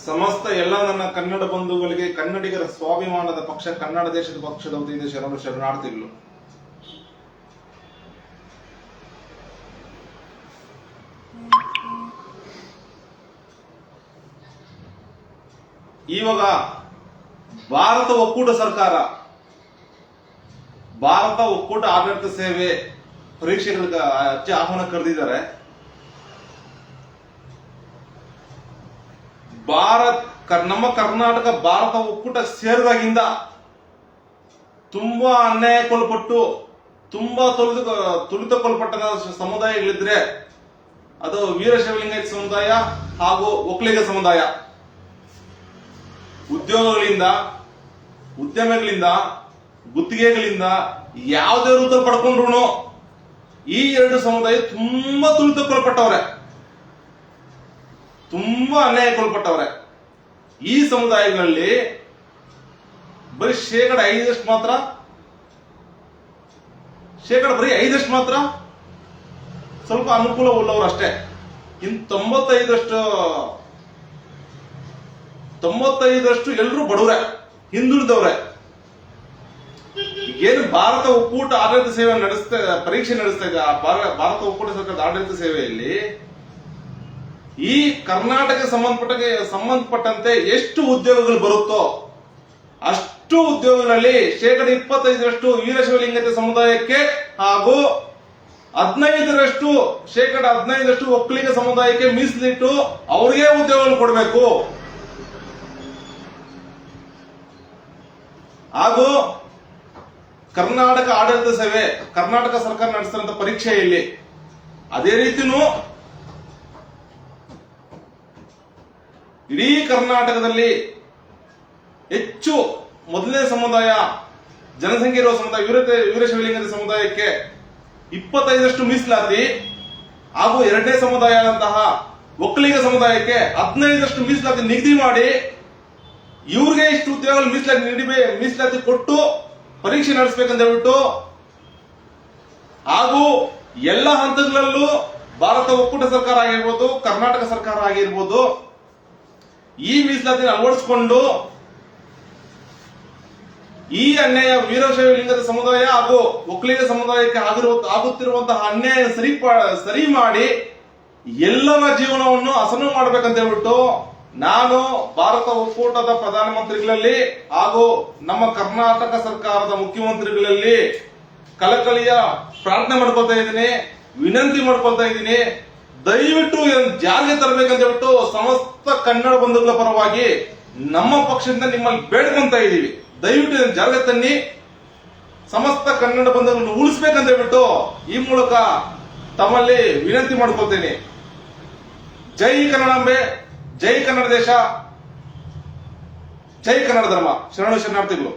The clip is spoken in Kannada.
ಸಮಸ್ತ ಎಲ್ಲ ನನ್ನ ಕನ್ನಡ ಬಂಧುಗಳಿಗೆ ಕನ್ನಡಿಗರ ಸ್ವಾಭಿಮಾನದ ಪಕ್ಷ ಕನ್ನಡ ದೇಶದ ಪಕ್ಷದ ವತಿಯಿಂದ ಶರಣಾರ್ಥಿಗಳು. ಇವಾಗ ಭಾರತ ಒಕ್ಕೂಟ ಸರ್ಕಾರ, ಭಾರತ ಒಕ್ಕೂಟ ಆಡಳಿತ ಸೇವೆ ಪರೀಕ್ಷೆಗಳಿಗೆ ಅರ್ಜಿ ಆಹ್ವಾನ ಕರೆದಿದ್ದಾರೆ. ನಮ್ಮ ಕರ್ನಾಟಕ ಭಾರತ ಒಕ್ಕೂಟ ಸೇರಿದಾಗಿಂದ ತುಂಬಾ ಅನ್ಯಾಯಕ್ಕೊಳಪಟ್ಟು ತುಂಬಾ ತುಳಿತಕ್ಕೊಳಪಟ್ಟ ಸಮುದಾಯಗಳಿದ್ರೆ ಅದು ವೀರಶೈವಲಿಂಗಾಯತ ಸಮುದಾಯ ಹಾಗೂ ಒಕ್ಕಲಿಗ ಸಮುದಾಯ. ಉದ್ಯೋಗಗಳಿಂದ, ಉದ್ಯಮಗಳಿಂದ, ಗುತ್ತಿಗೆಗಳಿಂದ ಯಾವುದೇ ರೂಪ ಪಡ್ಕೊಂಡ್ರು ಈ ಎರಡು ಸಮುದಾಯ ತುಂಬಾ ತುಳಿತಕ್ಕೊಳಪಟ್ಟವ್ರೆ, ತುಂಬಾ ಅನ್ಯಾಯಕ್ಕೊಳಪಟ್ಟವ್ರೆ. ಈ ಸಮುದಾಯಗಳಲ್ಲಿ ಬರೀ ಶೇಕಡ 5% ಮಾತ್ರ, ಬರೀ 5% ಮಾತ್ರ ಸ್ವಲ್ಪ ಅನುಕೂಲ ಉಳ್ಳವರು ಅಷ್ಟೇ. ಇನ್ನು 95% ಎಲ್ಲರೂ ಬಡವ್ರೆ, ಹಿಂದುಳಿದವ್ರೆ. ಏನು ಭಾರತ ಒಕ್ಕೂಟ ಆಡಳಿತ ಸೇವೆ ಪರೀಕ್ಷೆ ನಡೆಸ್ತಾ ಇದೆ, ಭಾರತ ಒಕ್ಕೂಟ ಸರ್ಕಾರದ ಆಡಳಿತ ಸೇವೆಯಲ್ಲಿ ಈ ಕರ್ನಾಟಕ ಸಂಬಂಧಪಟ್ಟಂತೆ ಎಷ್ಟು ಉದ್ಯೋಗಗಳು ಬರುತ್ತೋ ಅಷ್ಟು ಉದ್ಯೋಗಗಳಲ್ಲಿ ಶೇಕಡ 25% ವೀರಶೈವಲಿಂಗಾಯತ ಸಮುದಾಯಕ್ಕೆ ಹಾಗೂ 15% ಶೇಕಡ 15% ಒಕ್ಕಲಿಗ ಸಮುದಾಯಕ್ಕೆ ಮೀಸಲಿಟ್ಟು ಅವರಿಗೆ ಉದ್ಯೋಗಗಳು ಕೊಡಬೇಕು. ಹಾಗೂ ಕರ್ನಾಟಕ ಆಡಳಿತ ಸೇವೆ ಕರ್ನಾಟಕ ಸರ್ಕಾರ ನಡೆಸಿದಂತ ಪರೀಕ್ಷೆಯಲ್ಲಿ ಅದೇ ರೀತಿನೂ ಇಡೀ ಕರ್ನಾಟಕದಲ್ಲಿ ಹೆಚ್ಚು ಮೊದಲನೇ ಸಮುದಾಯ ಜನಸಂಖ್ಯೆ ಇರುವ ಸಮುದಾಯ ವೀರಶೈವಲಿಂಗಾಯತ ಸಮುದಾಯಕ್ಕೆ 25% ಮೀಸಲಾತಿ ಹಾಗೂ ಎರಡನೇ ಸಮುದಾಯ ಆದಂತಹ ಒಕ್ಕಲಿಗ ಸಮುದಾಯಕ್ಕೆ 15% ಮೀಸಲಾತಿ ನಿಗದಿ ಮಾಡಿ ಇವ್ರಿಗೆ ಇಷ್ಟು ಉದ್ಯೋಗಗಳು ಮೀಸಲಾತಿ ಕೊಟ್ಟು ಪರೀಕ್ಷೆ ನಡೆಸಬೇಕಂತ ಹೇಳ್ಬಿಟ್ಟು ಹಾಗೂ ಎಲ್ಲ ಹಂತಗಳಲ್ಲೂ ಭಾರತ ಒಕ್ಕೂಟ ಸರ್ಕಾರ ಆಗಿರ್ಬೋದು, ಕರ್ನಾಟಕ ಸರ್ಕಾರ ಆಗಿರ್ಬೋದು ಈ ಮೀಸಲಾತಿನ ಅಳವಡಿಸಿಕೊಂಡು ಈ ಅನ್ಯಾಯ ವೀರಶೈವಲಿಂಗದ ಸಮುದಾಯ ಹಾಗೂ ಒಕ್ಕಲಿಗ ಸಮುದಾಯಕ್ಕೆ ಆಗುತ್ತಿರುವಂತಹ ಅನ್ಯಾಯ ಸರಿ ಮಾಡಿ ಎಲ್ಲರ ಜೀವನವನ್ನು ಹಸನು ಮಾಡಬೇಕಂತ ಹೇಳ್ಬಿಟ್ಟು ನಾನು ಭಾರತ ಒಕ್ಕೂಟದ ಪ್ರಧಾನಮಂತ್ರಿಗಳಲ್ಲಿ ಹಾಗೂ ನಮ್ಮ ಕರ್ನಾಟಕ ಸರ್ಕಾರದ ಮುಖ್ಯಮಂತ್ರಿಗಳಲ್ಲಿ ಕಳಕಳಿಯ ಪ್ರಾರ್ಥನೆ ಮಾಡ್ಕೊಳ್ತಾ ಇದ್ದೀನಿ, ವಿನಂತಿ ಮಾಡ್ಕೊಳ್ತಾ ಇದ್ದೀನಿ. ದಯವಿಟ್ಟು ಜಾರಿಗೆ ತರಬೇಕಂತ ಹೇಳ್ಬಿಟ್ಟು ಸಮಸ್ತ ಕನ್ನಡ ಬಂಧುಗಳ ಪರವಾಗಿ ನಮ್ಮ ಪಕ್ಷದಿಂದ ನಿಮ್ಮಲ್ಲಿ ಬೇಡ್ಕೊಂತ ಇದ್ದೀವಿ. ದಯವಿಟ್ಟು ಜಾರಿಗೆ ತನ್ನಿ, ಸಮಸ್ತ ಕನ್ನಡ ಬಂಧುಗಳನ್ನು ಉಳಿಸ್ಬೇಕಂತ ಹೇಳ್ಬಿಟ್ಟು ಈ ಮೂಲಕ ತಮ್ಮಲ್ಲಿ ವಿನಂತಿ ಮಾಡ್ಕೊಳ್ತೇನೆ. ಜೈ ಕನ್ನಡಾಂಬೆ, ಜೈ ಕನ್ನಡ ದೇಶ, ಜೈ ಕನ್ನಡ ಧರ್ಮ. ಶರಣಾರ್ಥಿಗಳು.